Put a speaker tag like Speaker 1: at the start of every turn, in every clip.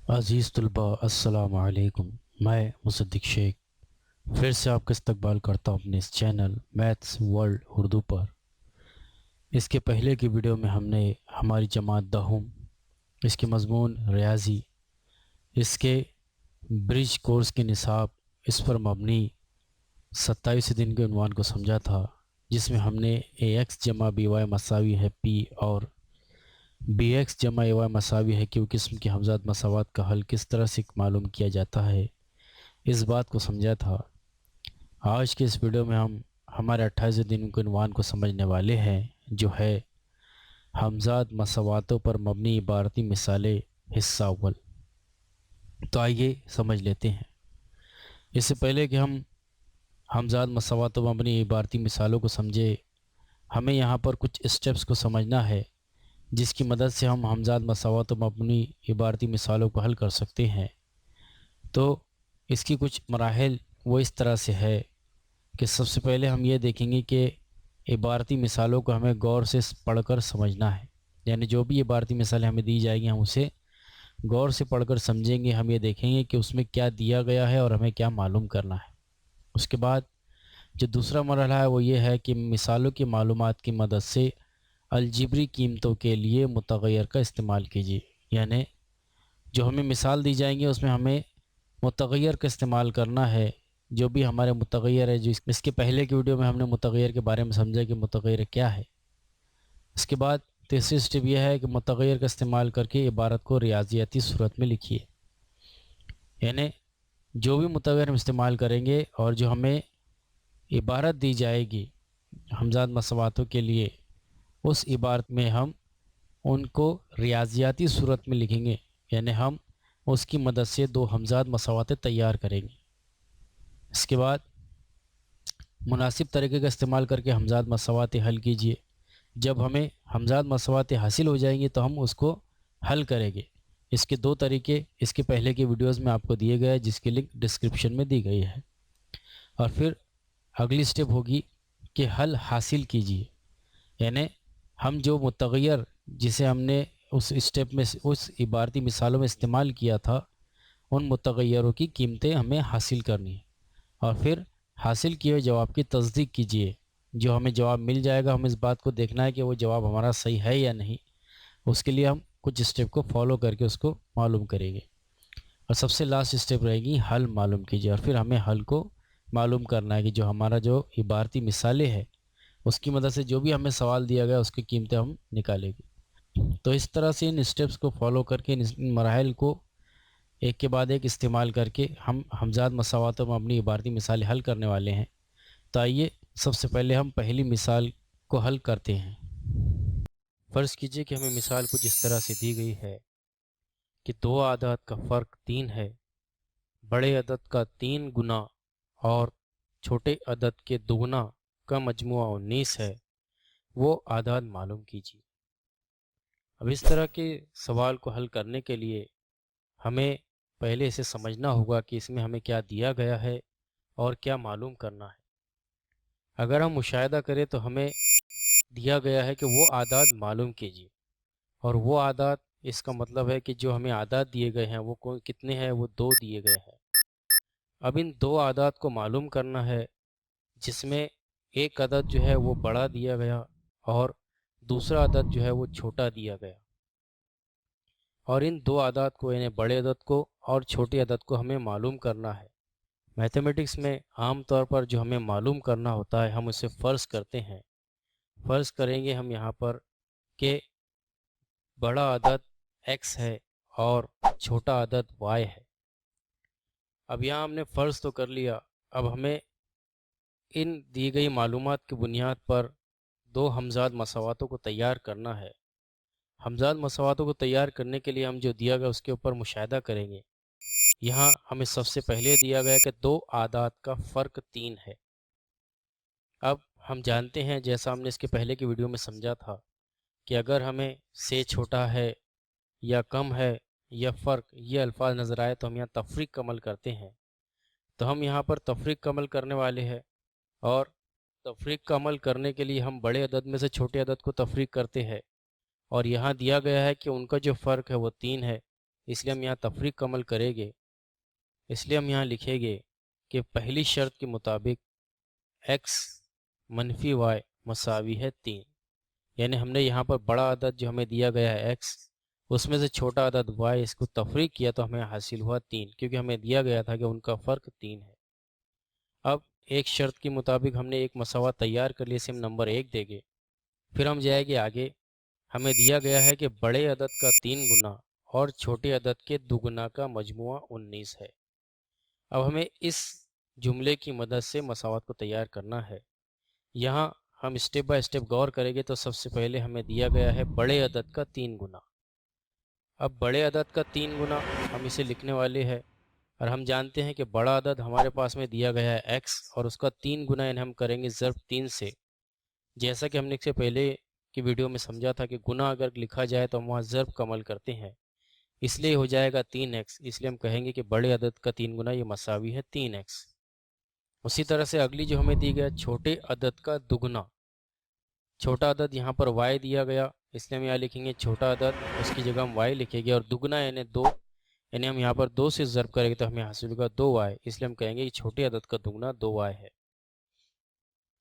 Speaker 1: عزیز طلباء السلام علیکم۔ میں مصدق شیخ پھر سے آپ کا استقبال کرتا ہوں اپنے اس چینل میتھس ورلڈ اردو پر۔ اس کے پہلے کی ویڈیو میں ہم نے ہماری جماعت دہم، اس کے مضمون ریاضی، اس کے برج کورس کے نصاب، اس پر مبنی 27 دن کے عنوان کو سمجھا تھا، جس میں ہم نے اے ایکس جمع بی وائی مساوی ہے پی اور بی ایکس جمع اے وائی مساوی ہے کیو قسم کی ہمزاد مساوات کا حل کس طرح سے معلوم کیا جاتا ہے، اس بات کو سمجھا تھا۔ آج کے اس ویڈیو میں ہم ہمارے 28 دنوں کے عنوان کو سمجھنے والے ہیں، جو ہے ہمزاد مساواتوں پر مبنی عبارتی مثالیں حصہ اول۔ تو آئیے سمجھ لیتے ہیں۔ اس سے پہلے کہ ہم ہمزاد مساواتوں پر مبنی عبارتی مثالوں کو سمجھے، ہمیں یہاں پر کچھ اسٹیپس کو سمجھنا ہے جس کی مدد سے ہم ہمزاد مساوات و مبنی عبارتی مثالوں کو حل کر سکتے ہیں۔ تو اس کی کچھ مراحل وہ اس طرح سے ہے کہ سب سے پہلے ہم یہ دیکھیں گے کہ عبارتی مثالوں کو ہمیں غور سے پڑھ کر سمجھنا ہے، یعنی جو بھی عبارتی مثالیں ہمیں دی جائیں گی ہم اسے غور سے پڑھ کر سمجھیں گے۔ ہم یہ دیکھیں گے کہ اس میں کیا دیا گیا ہے اور ہمیں کیا معلوم کرنا ہے۔ اس کے بعد جو دوسرا مرحلہ ہے وہ یہ ہے کہ مثالوں کی معلومات کی مدد سے الجبری قیمتوں کے لیے متغیر کا استعمال کیجیے، یعنی جو ہمیں مثال دی جائیں گی اس میں ہمیں متغیر کا استعمال کرنا ہے۔ جو بھی ہمارے متغیر ہے، جو اس کے پہلے کی ویڈیو میں ہم نے متغیر کے بارے میں سمجھا کہ متغیر کیا ہے۔ اس کے بعد تیسری سٹیپ یہ ہے کہ متغیر کا استعمال کر کے عبارت کو ریاضیاتی صورت میں لکھیے، یعنی جو بھی متغیر ہم استعمال کریں گے اور جو ہمیں عبارت دی جائے گی ہمزاد مساواتوں کے لیے، اس عبارت میں ہم ان کو ریاضیاتی صورت میں لکھیں گے، یعنی ہم اس کی مدد سے دو ہمزاد مساواتیں تیار کریں گے۔ اس کے بعد مناسب طریقے کا استعمال کر کے ہمزاد مساواتیں حل کیجیے۔ جب ہمیں ہمزاد مساواتیں حاصل ہو جائیں گی تو ہم اس کو حل کریں گے۔ اس کے دو طریقے اس کے پہلے کی ویڈیوز میں آپ کو دیے گئے ہیں، جس کی لنک ڈسکرپشن میں دی گئی ہے۔ اور پھر اگلی سٹیپ ہوگی کہ حل حاصل کیجیے، یعنی ہم جو متغیر جسے ہم نے اس اسٹیپ میں اس عبارتی مثالوں میں استعمال کیا تھا، ان متغیروں کی قیمتیں ہمیں حاصل کرنی ہیں، اور پھر حاصل کیے ہوئے جواب کی تصدیق کیجیے۔ جو ہمیں جواب مل جائے گا، ہم اس بات کو دیکھنا ہے کہ وہ جواب ہمارا صحیح ہے یا نہیں۔ اس کے لیے ہم کچھ اسٹیپ کو فالو کر کے اس کو معلوم کریں گے۔ اور سب سے لاسٹ اسٹیپ رہے گی حل معلوم کیجیے، اور پھر ہمیں حل کو معلوم کرنا ہے کہ جو ہمارا جو عبارتی مثالیں ہے اس کی مدد سے جو بھی ہمیں سوال دیا گیا اس کی قیمتیں ہم نکالیں گے۔ تو اس طرح سے ان اسٹیپس کو فالو کر کے ان مراحل کو ایک کے بعد ایک استعمال کر کے ہم ہمزاد مساواتوں میں اپنی عبارتی مثالیں حل کرنے والے ہیں۔ تو آئیے سب سے پہلے ہم پہلی مثال کو حل کرتے ہیں۔ فرض کیجئے کہ ہمیں مثال کچھ اس طرح سے دی گئی ہے کہ دو اعداد کا فرق 3 ہے، بڑے عدد کا 3 گنا اور چھوٹے عدد کے دوگنا کا مجموعہ 19 ہے، وہ اعداد معلوم کیجیے۔ اب اس طرح کے سوال کو حل کرنے کے لیے ہمیں پہلے اسے سمجھنا ہوگا کہ اس میں ہمیں کیا دیا گیا ہے اور کیا معلوم کرنا ہے۔ اگر ہم مشاہدہ کریں تو ہمیں دیا گیا ہے کہ وہ اعداد معلوم کیجیے، اور وہ اعداد اس کا مطلب ہے کہ جو ہمیں اعداد دیے گئے ہیں وہ کتنے ہیں، وہ 2 دیے گئے ہیں۔ اب ان دو اعداد کو معلوم کرنا ہے، جس میں ایک عدد جو ہے وہ بڑا دیا گیا اور دوسرا عدد جو ہے وہ چھوٹا دیا گیا، اور ان دو اعداد کو یعنی بڑے عدد کو اور چھوٹے عدد کو ہمیں معلوم کرنا ہے۔ میتھمیٹکس میں عام طور پر جو ہمیں معلوم کرنا ہوتا ہے ہم اسے فرض کرتے ہیں۔ فرض کریں گے ہم یہاں پر کہ بڑا عدد x ہے اور چھوٹا عدد y ہے۔ اب یہاں ہم نے فرض تو کر لیا، اب ہمیں ان دی گئی معلومات کی بنیاد پر دو ہمزاد مساواتوں کو تیار کرنا ہے۔ ہمزاد مساواتوں کو تیار کرنے کے لیے ہم جو دیا گیا اس کے اوپر مشاہدہ کریں گے۔ یہاں ہمیں سب سے پہلے دیا گیا کہ دو اعداد کا فرق 3 ہے۔ اب ہم جانتے ہیں، جیسا ہم نے اس کے پہلے کی ویڈیو میں سمجھا تھا، کہ اگر ہمیں سے چھوٹا ہے یا کم ہے یا فرق یہ الفاظ نظر آئے تو ہم یہاں تفریق کا عمل کرتے ہیں۔ تو ہم یہاں پر تفریق کا عمل کرنے والے ہیں، اور تفریق کا عمل کرنے کے لیے ہم بڑے عدد میں سے چھوٹے عدد کو تفریق کرتے ہیں، اور یہاں دیا گیا ہے کہ ان کا جو فرق ہے وہ 3 ہے، اس لیے ہم یہاں تفریق کا عمل کریں گے، اس لیے ہم یہاں لکھیں گے کہ پہلی شرط کے مطابق x منفی y مساوی ہے 3، یعنی ہم نے یہاں پر بڑا عدد جو ہمیں دیا گیا ہے x، اس میں سے چھوٹا عدد y، اس کو تفریق کیا تو ہمیں حاصل ہوا 3، کیونکہ ہمیں دیا گیا تھا کہ ان کا فرق 3 ہے۔ اب ایک شرط کے مطابق ہم نے ایک مساوات تیار کر لی، اسے ہم نمبر 1 دیں گے۔ پھر ہم جائیں گے آگے، ہمیں دیا گیا ہے کہ بڑے عدد کا 3 گنا اور چھوٹے عدد کے 2 گنا کا مجموعہ 19 ہے۔ اب ہمیں اس جملے کی مدد سے مساوات کو تیار کرنا ہے۔ یہاں ہم اسٹیپ بائی اسٹیپ غور کریں گے تو سب سے پہلے ہمیں دیا گیا ہے بڑے عدد کا 3 گنا۔ اب بڑے عدد کا 3 گنا ہم اسے لکھنے والے ہیں، اور ہم جانتے ہیں کہ بڑا عدد ہمارے پاس میں دیا گیا ہے x، اور اس کا 3 گنا یعنی ہم کریں گے ضرب 3 سے، جیسا کہ ہم نے اس سے پہلے کی ویڈیو میں سمجھا تھا کہ گنا اگر لکھا جائے تو ہم وہاں ضرب کا عمل کرتے ہیں، اس لیے ہو جائے گا 3x، اس لیے ہم کہیں گے کہ بڑے عدد کا 3 گنا یہ مساوی ہے 3x۔ اسی طرح سے اگلی جو ہمیں دی گیا چھوٹے عدد کا دگنا، چھوٹا عدد یہاں پر y دیا گیا، اس لیے ہم یہاں لکھیں گے چھوٹا عدد، اس کی جگہ ہم y لکھیں گے، اور دگنا یعنی 2، یعنی ہم یہاں پر 2 سے ضرب کریں گے تو ہمیں حاصل ہوگا 2y، اس لیے ہم کہیں گے کہ چھوٹے عدد کا دگنا 2y ہے۔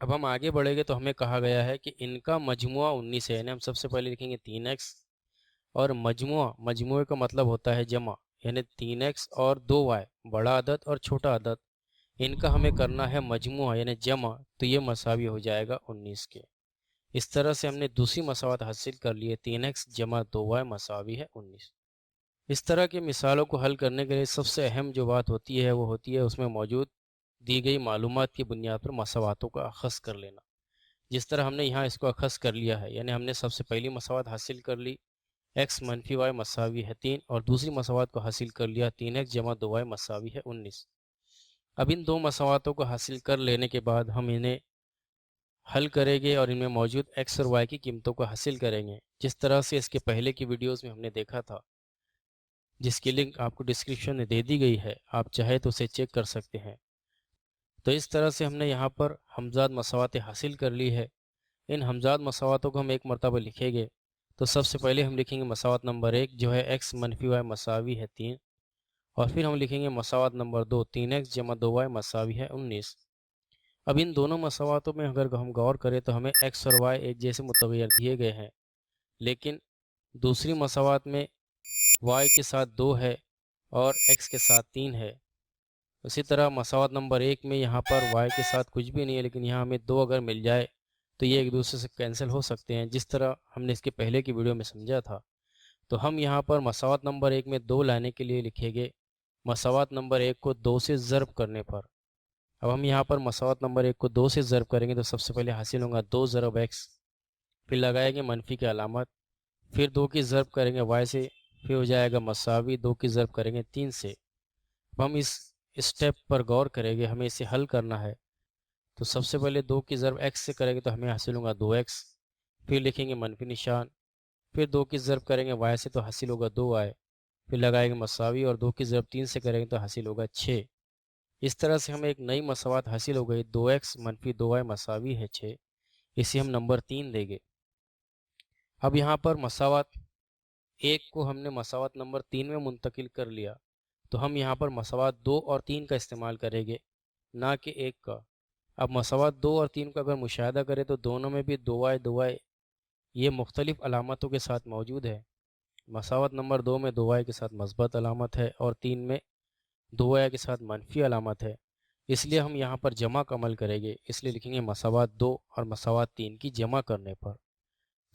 Speaker 1: اب ہم آگے بڑھیں گے تو ہمیں کہا گیا ہے کہ ان کا مجموعہ 19 ہے، یعنی ہم سب سے پہلے لکھیں گے 3x، اور مجموعے کا مطلب ہوتا ہے جمع، یعنی 3x اور 2y بڑا عدد اور چھوٹا عدد، ان کا ہمیں کرنا ہے مجموعہ یعنی جمع، تو یہ مساوی ہو جائے گا 19 کے۔ اس طرح سے ہم نے دوسری مساوات حاصل کر لی ہے، 3x جمع 2y مساوی ہے 19۔ اس طرح کی مثالوں کو حل کرنے کے لیے سب سے اہم جو بات ہوتی ہے وہ ہوتی ہے اس میں موجود دی گئی معلومات کی بنیاد پر مساواتوں کا اخذ کر لینا۔ جس طرح ہم نے یہاں اس کو اخذ کر لیا ہے، یعنی ہم نے سب سے پہلی مساوات حاصل کر لی x منفی y مساوی ہے 3، اور دوسری مساوات کو حاصل کر لیا 3x جمع 2y مساوی ہے 19۔ اب ان دو مساواتوں کو حاصل کر لینے کے بعد ہم انہیں حل کریں گے اور ان میں موجود x اور y کی قیمتوں کو حاصل کریں گے، جس طرح سے اس کے پہلے کی ویڈیوز میں ہم نے دیکھا تھا، جس کی لنک آپ کو ڈسکرپشن میں دے دی گئی ہے، آپ چاہے تو اسے چیک کر سکتے ہیں۔ تو اس طرح سے ہم نے یہاں پر ہمزاد مساواتیں حاصل کر لی ہے۔ ان ہمزاد مساواتوں کو ہم ایک مرتبہ لکھیں گے، تو سب سے پہلے ہم لکھیں گے مساوات نمبر 1 جو ہے x منفی y مساوی ہے 3، اور پھر ہم لکھیں گے مساوات نمبر 2 3x جمع 2y مساوی ہے 19۔ اب ان دونوں مساواتوں میں اگر ہم غور کریں تو ہمیں x اور y ایک جیسے متغیر دیے گئے ہیں، لیکن دوسری مساوات میں y کے ساتھ 2 ہے اور x کے ساتھ 3 ہے۔ اسی طرح مساوات نمبر 1 میں یہاں پر y کے ساتھ کچھ بھی نہیں ہے، لیکن یہاں ہمیں 2 اگر مل جائے تو یہ ایک دوسرے سے کینسل ہو سکتے ہیں، جس طرح ہم نے اس کے پہلے کی ویڈیو میں سمجھا تھا۔ تو ہم یہاں پر مساوات نمبر 1 میں 2 لانے کے لیے لکھیں گے مساوات نمبر 1 کو 2 سے ضرب کرنے پر۔ اب ہم یہاں پر مساوات نمبر 1 کو 2 سے ضرب کریں گے تو سب سے پہلے حاصل ہوگا 2 ضرب x، پھر لگائیں گے منفی کی علامت، پھر 2 کی ضرب کریں گے y سے، پھر ہو جائے گا مساوی 2 کی ضرب کریں گے 3 سے۔ اب ہم اس اسٹیپ پر غور کریں گے، ہمیں اسے حل کرنا ہے، تو سب سے پہلے 2 کی ضرب x سے کریں گے تو ہمیں حاصل ہوگا 2x، پھر لکھیں گے منفی نشان، پھر 2 کی ضرب کریں گے y سے تو حاصل ہوگا 2y، پھر لگائیں گے مساوی، اور 2 کی ضرب 3 سے کریں گے تو حاصل ہوگا 6۔ اس طرح سے ہمیں ایک نئی مساوات حاصل ہو گئی 2x منفی 2y مساوی ہے 6، اسے ہم نمبر 3 دیں گے۔ اب یہاں پر مساوات 1 کو ہم نے مساوات نمبر 3 میں منتقل کر لیا، تو ہم یہاں پر مساوات 2 اور 3 کا استعمال کریں گے، نہ کہ 1 کا۔ اب مساوات 2 اور 3 کا اگر مشاہدہ کریں تو دونوں میں بھی 2y یہ مختلف علامتوں کے ساتھ موجود ہے۔ مساوات نمبر 2 میں 2y کے ساتھ مثبت علامت ہے، اور 3 میں 2y کے ساتھ منفی علامت ہے، اس لیے ہم یہاں پر جمع کا عمل کریں گے، اس لیے لکھیں گے مساوات 2 اور مساوات 3 کی جمع کرنے پر۔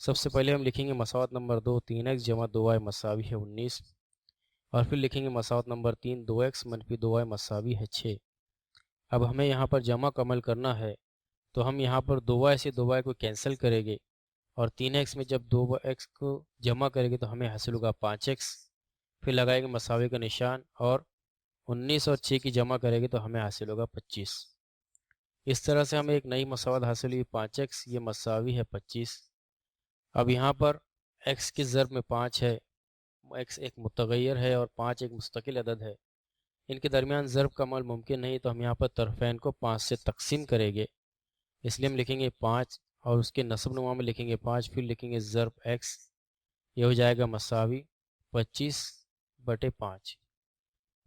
Speaker 1: سب سے پہلے ہم لکھیں گے مساوات نمبر 2 3x جمع 2y مساوی ہے 19، اور پھر لکھیں گے مساوات نمبر 3 2x منفی 2y مساوی ہے 6۔ اب ہمیں یہاں پر جمع کا عمل کرنا ہے، تو ہم یہاں پر 2y سے 2y کو کینسل کریں گے، اور 3x میں جب 2x کو جمع کریں گے تو ہمیں حاصل ہوگا 5x، پھر لگائیں گے مساوی کا نشان، اور 19 اور 6 کی جمع کریں گے تو ہمیں حاصل ہوگا 25۔ اس طرح سے ہمیں ایک نئی مساوات حاصل ہوئی 5x یہ مساوی ہے 25۔ اب یہاں پر x کی ضرب میں 5 ہے، x ایک متغیر ہے اور 5 ایک مستقل عدد ہے، ان کے درمیان ضرب کا عمل ممکن نہیں، تو ہم یہاں پر طرفین کو 5 سے تقسیم کریں گے، اس لیے ہم لکھیں گے 5 اور اس کے نصب نما میں لکھیں گے 5، پھر لکھیں گے ضرب x، یہ ہو جائے گا مساوی 25 1/5।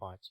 Speaker 1: 5।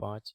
Speaker 1: 5।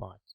Speaker 1: 5।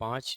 Speaker 1: 5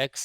Speaker 1: x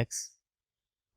Speaker 1: x।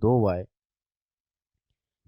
Speaker 1: 2y,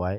Speaker 2: y,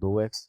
Speaker 2: 2x,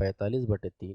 Speaker 2: 45/3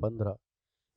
Speaker 2: 15।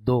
Speaker 2: 2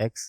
Speaker 2: x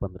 Speaker 2: 15।